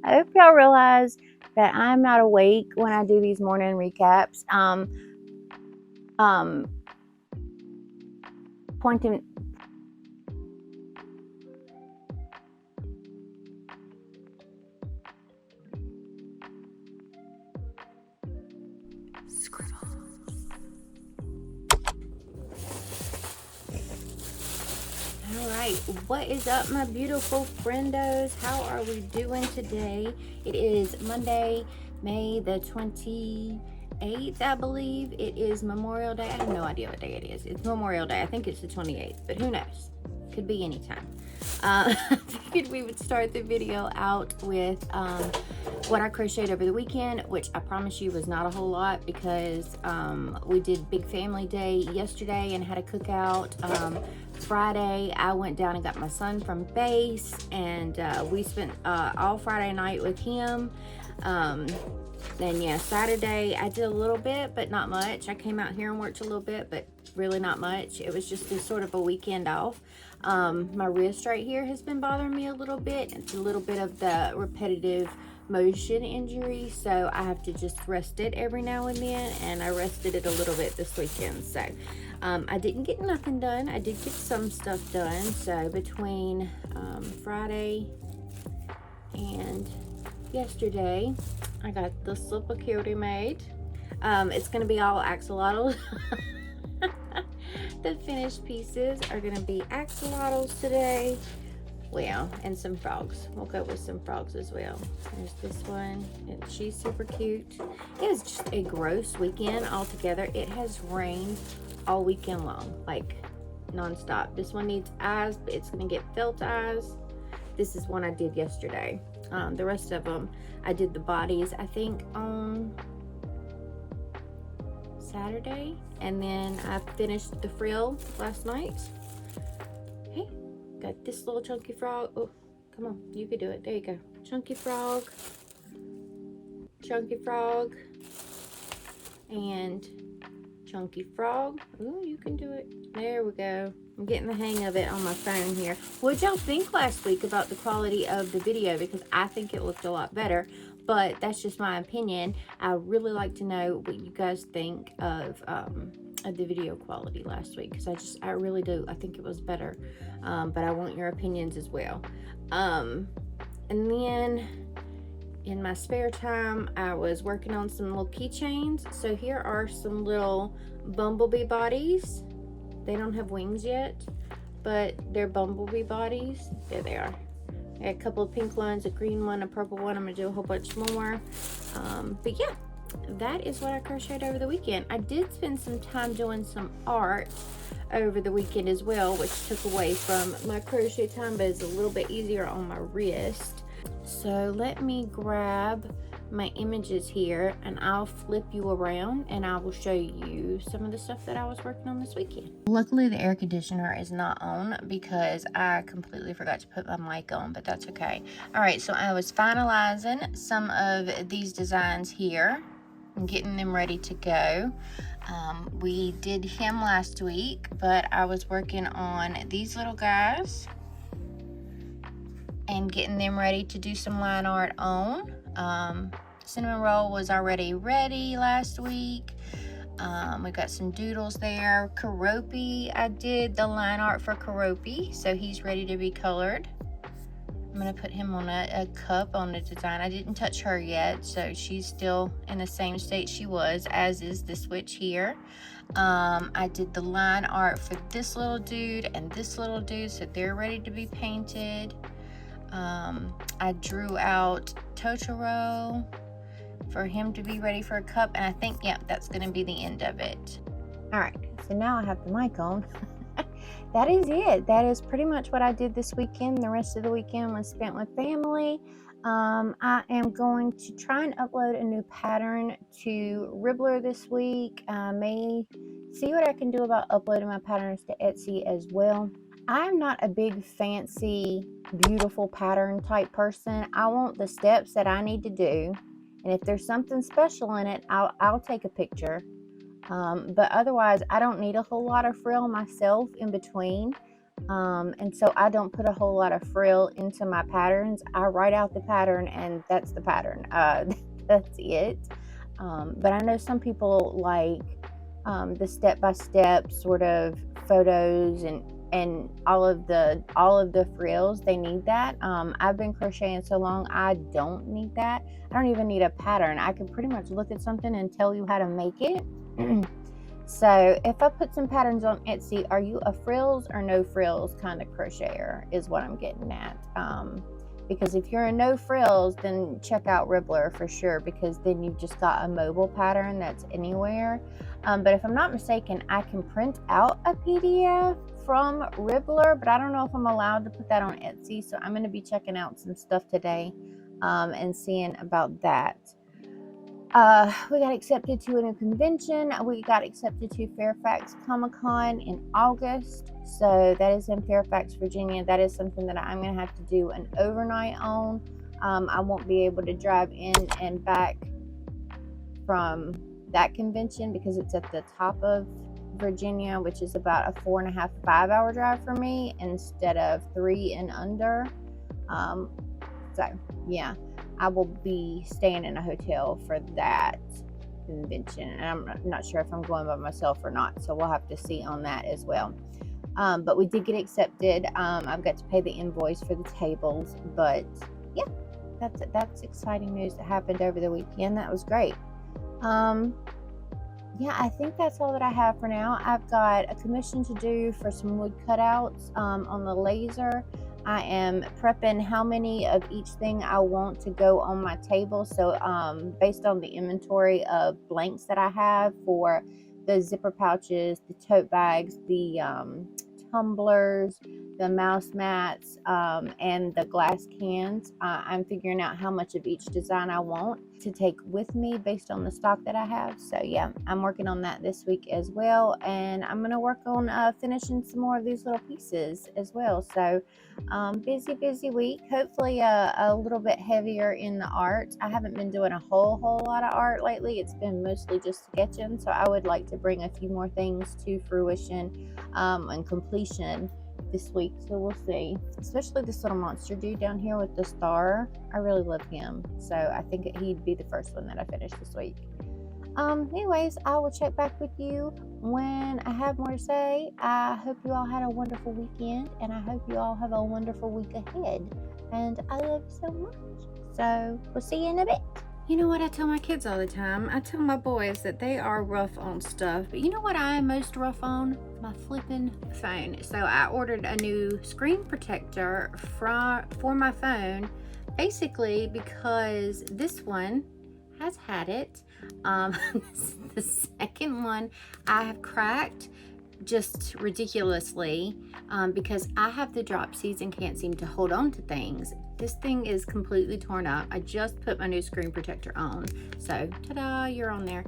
I hope y'all realize that I'm not awake when I do these morning recaps. Pointing. Scribble. Alright, what is up, my beautiful friendos? How are we doing today? It is Monday, May the 28th, I believe. It is Memorial Day. I have no idea what day it is. It's Memorial Day. I think it's the 28th, but who knows? Could be anytime. I figured we would start the video out with what I crocheted over the weekend, which I promise you was not a whole lot because we did Big Family Day yesterday and had a cookout. Friday, I went down and got my son from base, and we spent all Friday night with him. Then yeah, Saturday I did a little bit, but not much. I came out here and worked a little bit, but really not much. It was just this sort of a weekend off. My wrist right here has been bothering me a little bit. It's a little bit of the repetitive motion injury, so I have to just rest it every now and then, and I rested it a little bit this weekend. So I didn't get nothing done. I did get some stuff done. So between Friday and yesterday, I got this little cutie made. It's going to be all axolotls. The finished pieces are going to be axolotls today. Well, and some frogs. We'll go with some frogs as well. There's this one, and she's super cute. It was just a gross weekend altogether. It has rained all weekend long, like non-stop. This one needs eyes, but it's going to get felt eyes. This is one I did yesterday. The rest of them, I did the bodies, I think, on Saturday, and then I finished the frill last night. Okay, got this little chunky frog. Oh, come on, you can do it. There you go. Chunky frog, and chunky frog. Ooh, you can do it. There we go. I'm getting the hang of it on my phone here. What'd y'all think last week about the quality of the video? Because I think it looked a lot better, but that's just my opinion. I really like to know what you guys think of the video quality last week, because I really do. I think it was better, but I want your opinions as well. And then in my spare time, I was working on some little keychains. So here are some little bumblebee bodies. They don't have wings yet, but they're bumblebee bodies. There they are. I got a couple of pink ones, a green one, a purple one. I'm gonna do a whole bunch more. But yeah, that is what I crocheted over the weekend. I did spend some time doing some art over the weekend as well, which took away from my crochet time, but it's a little bit easier on my wrist. So let me grab my images here, and I'll flip you around and I will show you some of the stuff that I was working on this weekend. Luckily the air conditioner is not on because I completely forgot to put my mic on, but that's okay. All right, so I was finalizing some of these designs here and getting them ready to go. We did him last week, but I was working on these little guys and getting them ready to do some line art on. Cinnamon roll was already ready last week. We got some doodles there. Karopi, I did the line art for Karopi, so he's ready to be colored. I'm gonna put him on a cup on the design. I didn't touch her yet, so she's still in the same state she was, as is the switch here. I did the line art for this little dude and this little dude, so they're ready to be painted. I drew out Totoro for him to be ready for a cup, and I think, yeah, that's going to be the end of it. All right, so now I have the mic on. That is it. That is pretty much what I did this weekend. The rest of the weekend was spent with family. I am going to try and upload a new pattern to Ribbler this week. I may see what I can do about uploading my patterns to Etsy as well. I'm not a big fancy beautiful pattern type person. I want the steps that I need to do, and if there's something special in it, I'll take a picture. But otherwise, I don't need a whole lot of frill myself in between. And so I don't put a whole lot of frill into my patterns. I write out the pattern and that's the pattern. That's it. But I know some people like the step-by-step sort of photos and all of the frills. They need that. I've been crocheting so long, I don't need that. I don't even need a pattern. I can pretty much look at something and tell you how to make it. So if I put some patterns on Etsy, are you a frills or no frills kind of crocheter is what I'm getting at. Because if you're a no frills, then check out Ribbler for sure, because then you've just got a mobile pattern that's anywhere. But if I'm not mistaken, I can print out a PDF from Ribbler, but I don't know if I'm allowed to put that on Etsy. So I'm going to be checking out some stuff today and seeing about that. We got accepted to a new convention. We got accepted to Fairfax Comic-Con in August. So that is in Fairfax, Virginia. That is something that I'm going to have to do an overnight on. I won't be able to drive in and back from that convention because it's at the top of Virginia, which is about a 4.5 to 5 hour drive for me instead of 3 and under. So yeah, I will be staying in a hotel for that convention, and I'm not sure if I'm going by myself or not, so we'll have to see on that as well. But we did get accepted. I've got to pay the invoice for the tables, but yeah, that's exciting news that happened over the weekend. That was great. Yeah, I think that's all that I have for now. I've got a commission to do for some wood cutouts on the laser. I am prepping how many of each thing I want to go on my table. So based on the inventory of blanks that I have for the zipper pouches, the tote bags, the tumblers, the mouse mats, and the glass cans, I'm figuring out how much of each design I want to take with me based on the stock that I have. So yeah, I'm working on that this week as well, and I'm gonna work on finishing some more of these little pieces as well. So busy week. Hopefully a little bit heavier in the art. I haven't been doing a whole lot of art lately. It's been mostly just sketching, so I would like to bring a few more things to fruition and completion this week. So we'll see. Especially this little monster dude down here with the star. I really love him, so I think he'd be the first one that I finish this week. Anyways, I will check back with you when I have more to say. I hope you all had a wonderful weekend, and I hope you all have a wonderful week ahead. And I love you so much. So we'll see you in a bit. You know what I tell my kids all the time? I tell my boys that they are rough on stuff, but you know what I am most rough on? My flipping phone. So I ordered a new screen protector for my phone, basically because this one has had it. The second one I have cracked just ridiculously because I have the dropsies and can't seem to hold on to things. This thing is completely torn up. I just put my new screen protector on, so ta-da, you're on there.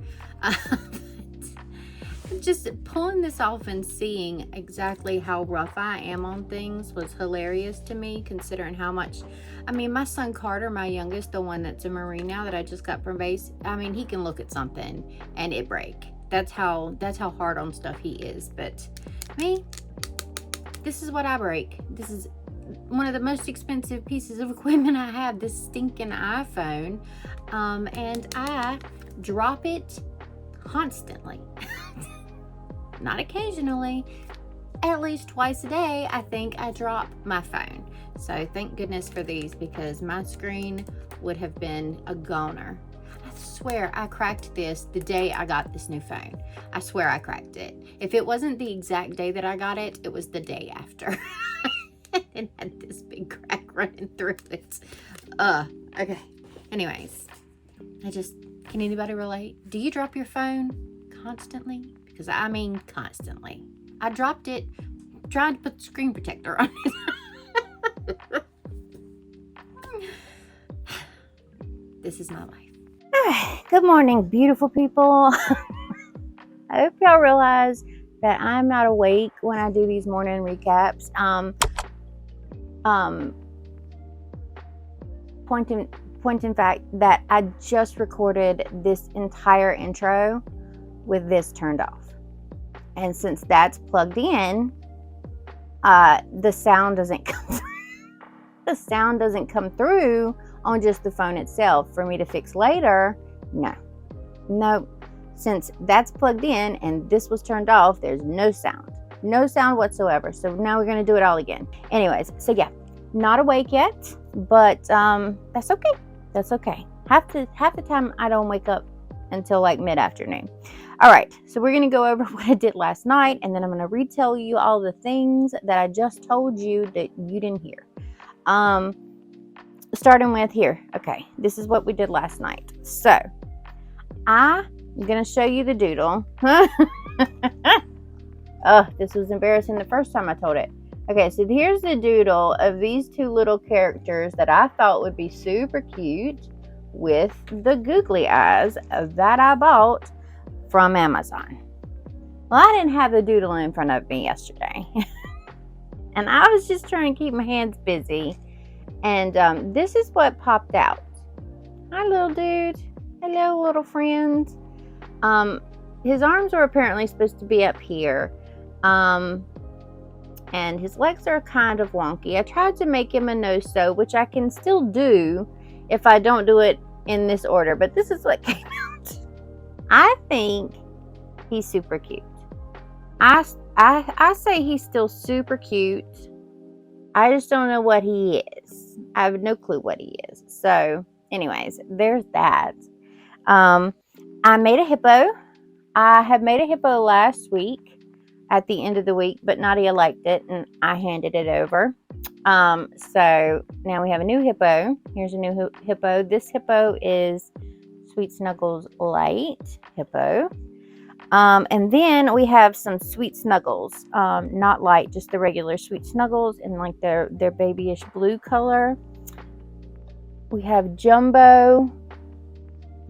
Just pulling this off and seeing exactly how rough I am on things was hilarious to me, considering how much, I mean, my son Carter, my youngest, the one that's a Marine now that I just got from base, I mean, he can look at something and it break. That's how hard on stuff he is. But me, this is what I break. This is one of the most expensive pieces of equipment I have, this stinking iPhone, and I drop it constantly. Not occasionally, at least twice a day, I think I drop my phone. So thank goodness for these, because my screen would have been a goner. I swear I cracked this the day I got this new phone. I swear I cracked it. If it wasn't the exact day that I got it, it was the day after. And had this big crack running through it. Okay. Anyways, can anybody relate? Do you drop your phone constantly? Because I mean constantly. I dropped it trying to put the screen protector on it. This is my life. Good morning, beautiful people. I hope y'all realize that I'm not awake when I do these morning recaps. Point in fact that I just recorded this entire intro with this turned off. And since that's plugged in, the sound doesn't come through. The sound doesn't come through on just the phone itself. For me to fix later, no. Since that's plugged in and this was turned off, there's no sound whatsoever. So now we're going to do it all again. Anyways, so yeah, not awake yet, but that's okay. Half the time I don't wake up until like mid-afternoon. All right, so we're going to go over what I did last night, and then I'm going to retell you all the things that I just told you that you didn't hear. Starting with here. Okay, this is what we did last night. So I'm going to show you the doodle. This was embarrassing the first time I told it. Okay, so here's the doodle of these two little characters that I thought would be super cute with the googly eyes that I bought from Amazon. Well, I didn't have the doodle in front of me yesterday. And I was just trying to keep my hands busy. And this is what popped out. Hi, little dude. Hello, little friend. His arms were apparently supposed to be up here. And his legs are kind of wonky. I tried to make him a no-sew, which I can still do if I don't do it in this order. But this is what came out. I think he's super cute. I say he's still super cute. I just don't know what he is. I have no clue what he is. So, anyways, there's that. I made a hippo. I had made a hippo last week at the end of the week, but Nadia liked it and I handed it over. So now we have a new hippo. Here's a new hippo. This hippo is Sweet Snuggles Light Hippo. And then we have some Sweet Snuggles, not light, just the regular Sweet Snuggles in like their babyish blue color. We have Jumbo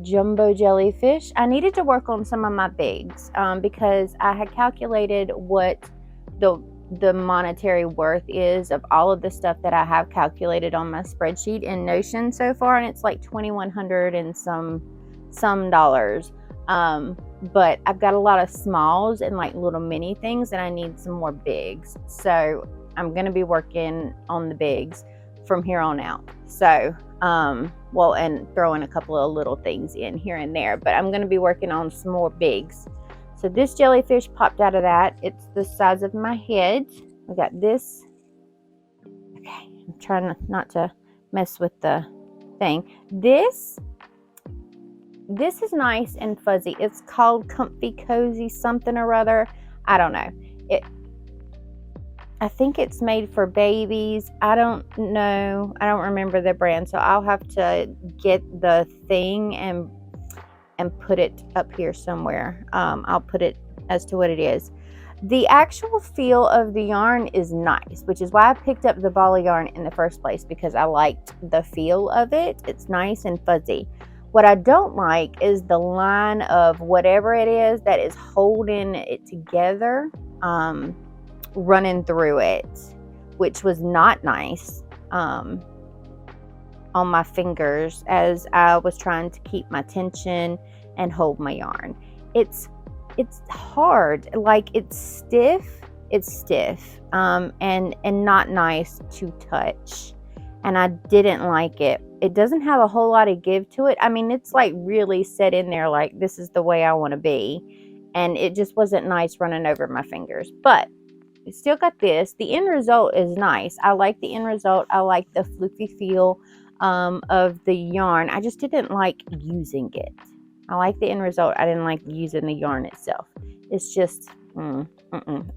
Jellyfish. I needed to work on some of my bigs because I had calculated what the monetary worth is of all of the stuff that I have calculated on my spreadsheet in Notion so far, and it's like $2,100 and some dollars. But I've got a lot of smalls and like little mini things, and I need some more bigs. So I'm going to be working on the bigs from here on out. So, and throwing a couple of little things in here and there, but I'm going to be working on some more bigs. So this jellyfish popped out of that. It's the size of my head. I got this. Okay, I'm trying not to mess with the thing. This is nice and fuzzy. It's called Comfy Cozy something or other. I don't know. I think it's made for babies. I don't know. I don't remember the brand. So I'll have to get the thing and put it up here somewhere. I'll put it as to what it is. The actual feel of the yarn is nice, which is why I picked up the ball of yarn in the first place, because I liked the feel of it. It's nice and fuzzy. What I don't like is the line of whatever it is that is holding it together, running through it, which was not nice on my fingers as I was trying to keep my tension and hold my yarn. It's hard, like it's stiff, and not nice to touch, and I didn't like it. It doesn't have a whole lot of give to it. I mean, it's like really set in there like this is the way I want to be, and it just wasn't nice running over my fingers. But it's still got this. The end result is nice. I like the end result. I like the floofy feel of the yarn. I just didn't like using it. I like the end result. I didn't like using the yarn itself. It's just I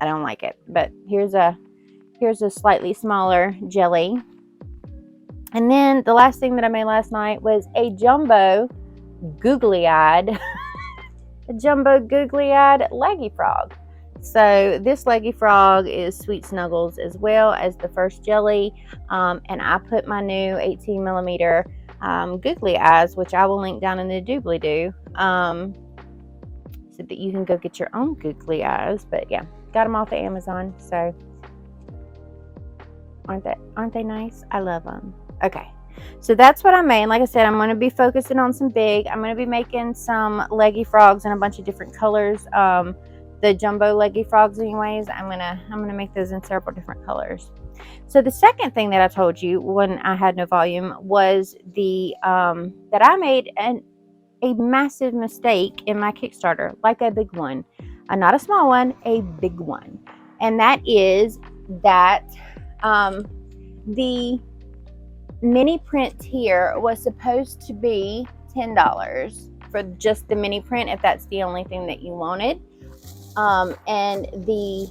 don't like it. But here's a slightly smaller jelly. And then the last thing that I made last night was a jumbo googly-eyed leggy frog. So this leggy frog is Sweet Snuggles as well as the first jelly. And I put my new 18 millimeter googly eyes, which I will link down in the doobly-doo, so that you can go get your own googly eyes. But yeah, got them off of Amazon. So aren't they nice? I love them. Okay, so that's what I made. Like I said, I'm going to be focusing on some big. I'm going to be making some leggy frogs in a bunch of different colors the jumbo leggy frogs anyways. I'm gonna make those in several different colors. So the second thing that I told you when I had no volume was the that I made a massive mistake in my Kickstarter, like a big one, not a small one, a big one. And that is that the mini print here was supposed to be $10 for just the mini print if that's the only thing that you wanted. And the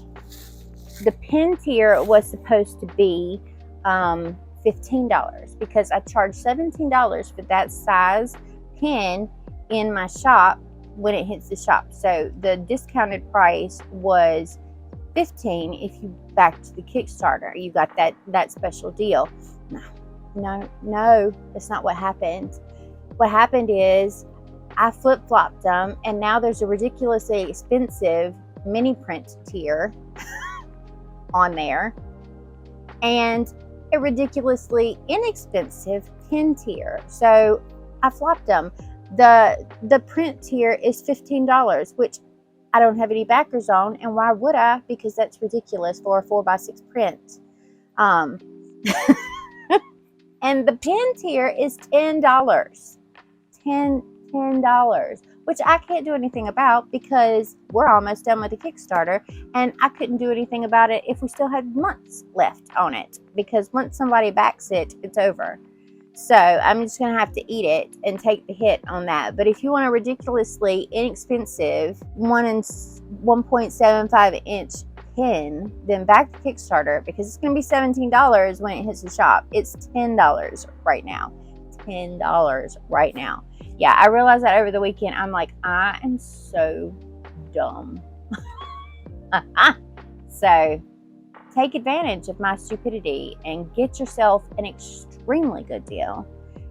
pin tier was supposed to be $15 because I charged $17 for that size pin in my shop when it hits the shop. So the discounted price was $15 if you backed the Kickstarter. You got that special deal. No, that's not what happened. What happened is I flip-flopped them, and now there's a ridiculously expensive mini print tier on there and a ridiculously inexpensive pin tier. So I flopped them. The print tier is $15, which I don't have any backers on, and why would I? Because that's ridiculous for a 4x6 print. And the pin tier is $10. $10, which I can't do anything about because we're almost done with the Kickstarter, and I couldn't do anything about it if we still had months left on it, because once somebody backs it, it's over. So I'm just going to have to eat it and take the hit on that. But if you want a ridiculously inexpensive 1.75 inch pin, then back to Kickstarter, because it's going to be $17 when it hits the shop. It's $10 right now. $10 right now. Yeah, I realized that over the weekend. I'm like, I am so dumb. So take advantage of my stupidity and get yourself an extremely good deal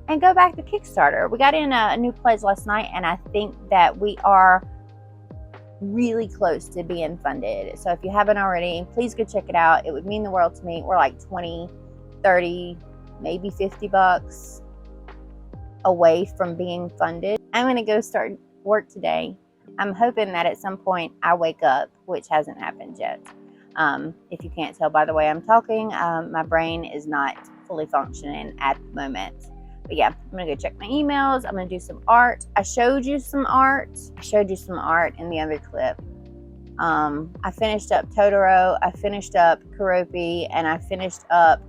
and go back to Kickstarter. We got in a new pledge last night, and I think that we are really close to being funded. So if you haven't already, please go check it out. It would mean the world to me. We're like 20, 30, maybe $50 away from being funded. I'm going to go start work today. I'm hoping that at some point I wake up, which hasn't happened yet. If you can't tell by the way I'm talking, my brain is not fully functioning at the moment. But yeah, I'm going to go check my emails. I'm going to do some art. I showed you some art in the other clip. I finished up Totoro, I finished up Karopi, and I finished up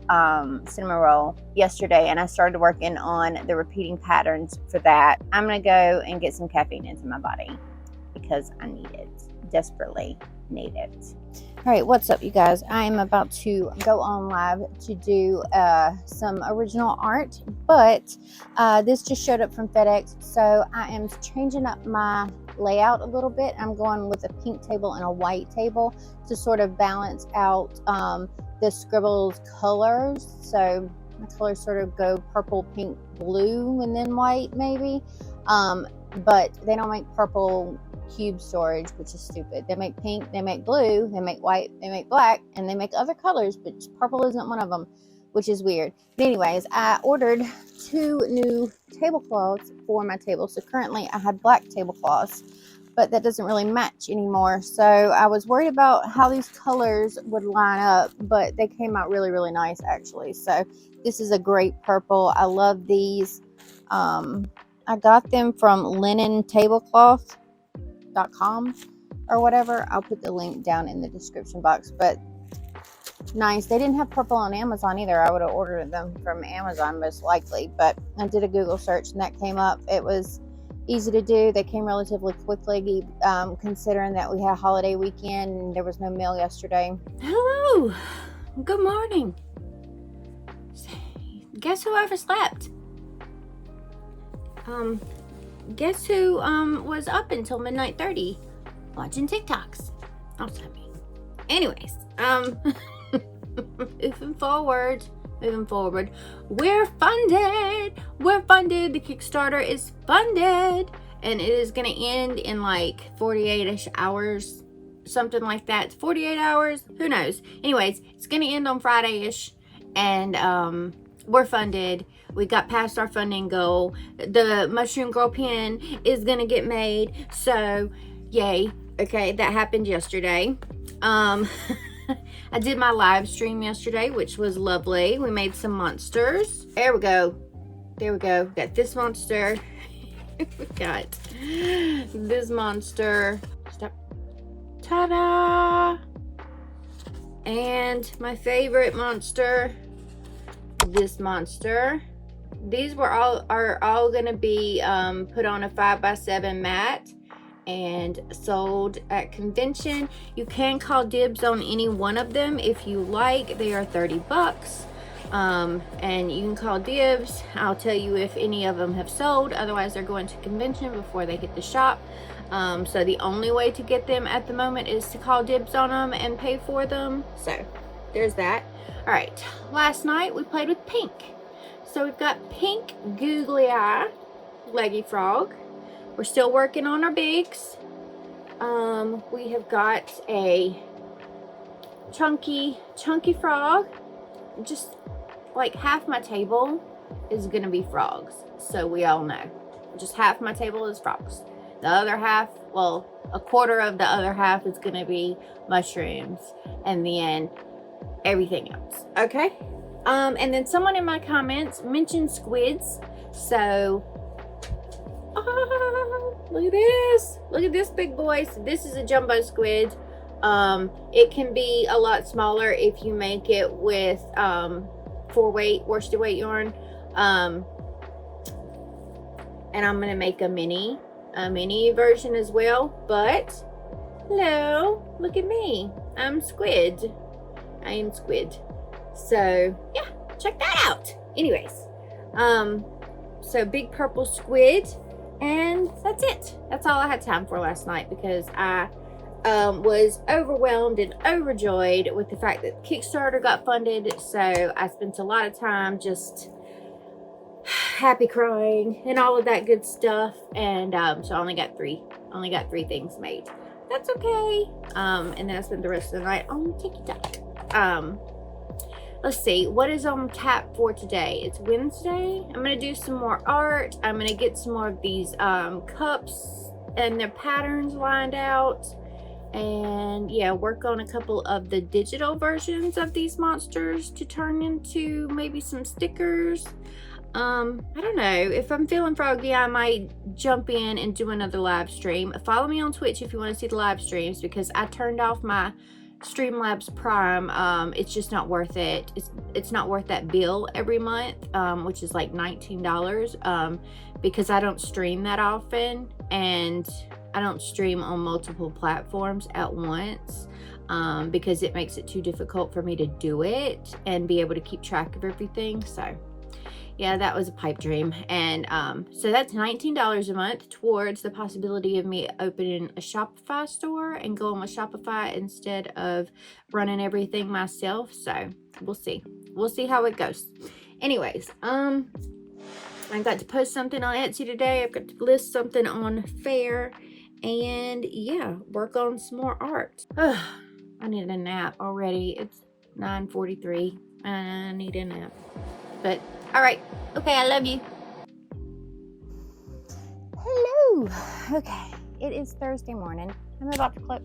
Cinnamon Roll yesterday, and I started working on the repeating patterns for that. I'm going to go and get some caffeine into my body because I need it. Desperately need it. All right, what's up, you guys? I'm about to go on live to do some original art, but this just showed up from FedEx, so I am changing up my layout a little bit. I'm going with a pink table and a white table to sort of balance out the Scribbles colors. So the colors sort of go purple, pink, blue, and then white maybe. But they don't make purple cube storage, which is stupid. They make pink, they make blue, they make white, they make black, and they make other colors, but purple isn't one of them, which is weird. But anyways, I ordered 2 new tablecloths for my table. So currently I have black tablecloths, but that doesn't really match anymore. So I was worried about how these colors would line up, but they came out really, really nice actually. So this is a great purple. I love these. I got them from linentablecloth.com or whatever. I'll put the link down in the description box, but nice. They didn't have purple on Amazon either. I would have ordered them from Amazon most likely, but I did a Google search and that came up. It was easy to do. They came relatively quickly, considering that we had a holiday weekend and there was no mail yesterday. Hello, good morning. Guess who overslept? Guess who was up until midnight 30 watching TikToks? Also me. Anyways, moving forward, we're funded. The Kickstarter is funded, and it is going to end in like 48ish hours, something like that. 48 hours, who knows? Anyways, it's going to end on Friday-ish, and we're funded. We got past our funding goal. The Mushroom Girl pin is going to get made, so yay. Okay, that happened yesterday. I did my live stream yesterday, which was lovely. We made some monsters. There we go. There we go. Got this monster. We got this monster. Stop. Ta-da! And my favorite monster, this monster. These are all gonna be put on a 5x7 mat and sold at convention. You can call dibs on any one of them if you like. They are 30 bucks. And you can call dibs. I'll tell you if any of them have sold. Otherwise, they're going to convention before they hit the shop. So the only way to get them at the moment is to call dibs on them and pay for them. So there's that. All right, last night we played with pink. So we've got pink googly eye leggy frog. We're still working on our bigs. We have got a chunky frog. Just like half my table is gonna be frogs, so we all know. Just half my table is frogs. The other half, well, a quarter of the other half is gonna be mushrooms, and then everything else. Okay. And then someone in my comments mentioned squids, so look at this. Look at this big boy. So this is a jumbo squid. It can be a lot smaller if you make it with 4-weight worsted weight yarn. And I'm gonna make a mini version as well. But hello, look at me. I'm squid. I am squid. So yeah, check that out. Anyways, so big purple squid. And that's it. That's all I had time for last night because I was overwhelmed and overjoyed with the fact that Kickstarter got funded. So I spent a lot of time just happy crying and all of that good stuff. And so I only got three things made. That's okay. And then I spent the rest of the night on TikTok. Let's see, what is on tap for today? It's Wednesday. I'm gonna do some more art. I'm gonna get some more of these cups and their patterns lined out, and yeah, work on a couple of the digital versions of these monsters to turn into maybe some stickers. I don't know, if I'm feeling froggy, I might jump in and do another live stream. Follow me on Twitch if you want to see the live streams, because I turned off my Streamlabs Prime. It's just not worth it. It's not worth that bill every month, which is like $19, because I don't stream that often, and I don't stream on multiple platforms at once, because it makes it too difficult for me to do it and be able to keep track of everything. So yeah, that was a pipe dream. And so that's $19 a month towards the possibility of me opening a Shopify store and going with Shopify instead of running everything myself. So we'll see how it goes. Anyways, I got to post something on Etsy today. I've got to list something on Fair, and yeah, work on some more art. I need a nap already. It's 9:43 and I need a nap. But all right. Okay, I love you. Hello. Okay, it is Thursday morning. I'm about to close.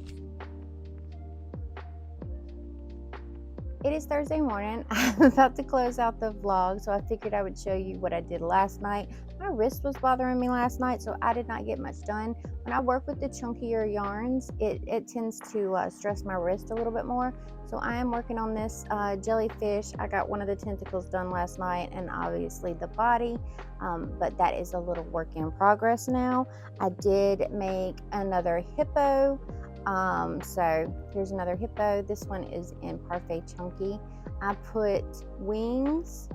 It is Thursday morning. I'm about to close out the vlog, so I figured I would show you what I did last night. My wrist was bothering me last night, so I did not get much done. When I work with the chunkier yarns, it tends to stress my wrist a little bit more. So I am working on this jellyfish. I got one of the tentacles done last night, and obviously the body, but that is a little work in progress now. I did make another hippo. So here's another hippo. This one is in Parfait Chunky. I put wings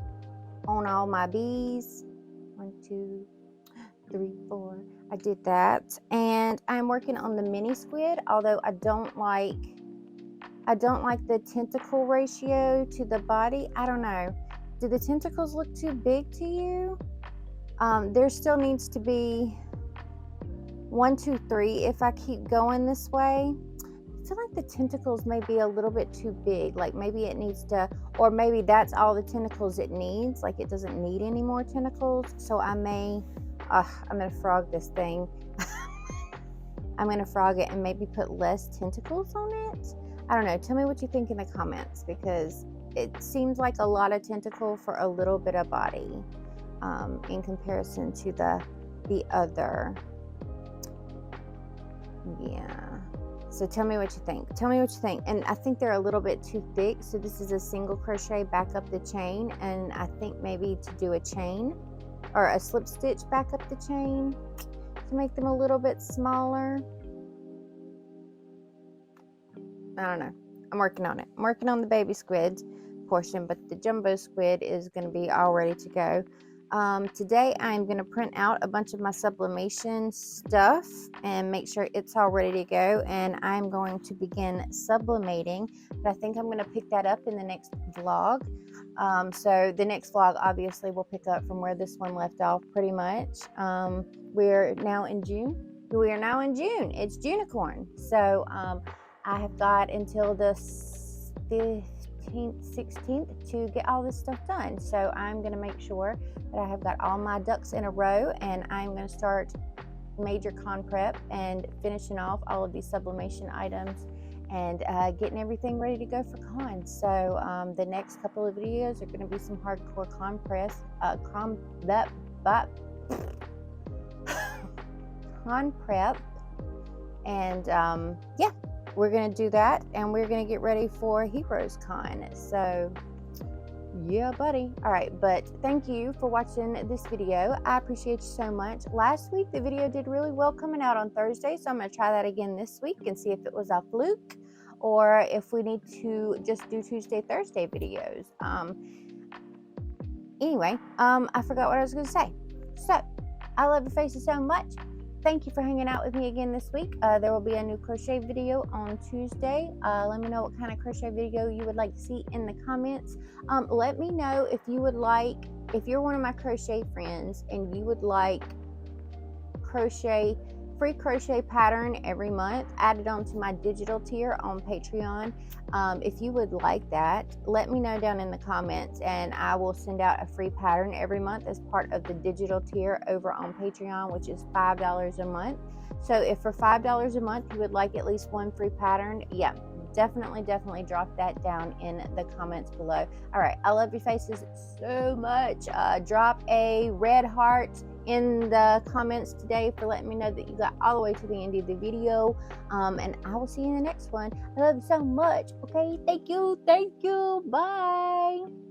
on all my bees. 1, 2, 3, 4. I did that, and I'm working on the mini squid. Although I don't like the tentacle ratio to the body. I don't know. Do the tentacles look too big to you? There still needs to be 1, 2, 3 if I keep going this way. I feel like the tentacles may be a little bit too big. Like maybe it needs to, or maybe that's all the tentacles it needs. Like it doesn't need any more tentacles. So I may, I'm gonna frog this thing. I'm going to frog it and maybe put less tentacles on it. I don't know. Tell me what you think in the comments, because it seems like a lot of tentacle for a little bit of body in comparison to the other. Yeah. So tell me what you think. Tell me what you think. And I think they're a little bit too thick. So this is a single crochet back up the chain. And I think maybe to do a chain or a slip stitch back up the chain to make them a little bit smaller. I don't know. I'm working on it. I'm working on the baby squid portion, but the jumbo squid is going to be all ready to go. Today I'm going to print out a bunch of my sublimation stuff and make sure it's all ready to go, and I'm going to begin sublimating, but I think I'm going to pick that up in the next vlog. So the next vlog obviously will pick up from where this one left off pretty much. We're now in June. It's Junicorn. So I have got until the 15th, 16th to get all this stuff done. So I'm going to make sure that I have got all my ducks in a row, and I'm going to start major con prep and finishing off all of these sublimation items and getting everything ready to go for con. So the next couple of videos are going to be some hardcore con prep, and yeah, we're going to do that, and we're going to get ready for Heroes Con. So yeah, buddy. All right, but thank you for watching this video. I appreciate you so much. Last week the video did really well coming out on Thursday, so I'm going to try that again this week and see if it was a fluke or if we need to just do Tuesday, Thursday videos. Anyway, I forgot what I was going to say. So I love your faces so much. Thank you for hanging out with me again this week. There will be a new crochet video on Tuesday. Let me know what kind of crochet video you would like to see in the comments. Let me know if you would like, if you're one of my crochet friends and you would like free crochet pattern every month added onto my digital tier on Patreon. If you would like that, let me know down in the comments, and I will send out a free pattern every month as part of the digital tier over on Patreon, which is $5 a month. So if for $5 a month you would like at least one free pattern, yeah, definitely drop that down in the comments below. All right, I love your faces so much. Drop a red heart in the comments today for letting me know that you got all the way to the end of the video, and I will see you in the next one. I love you so much. Okay, thank you, bye.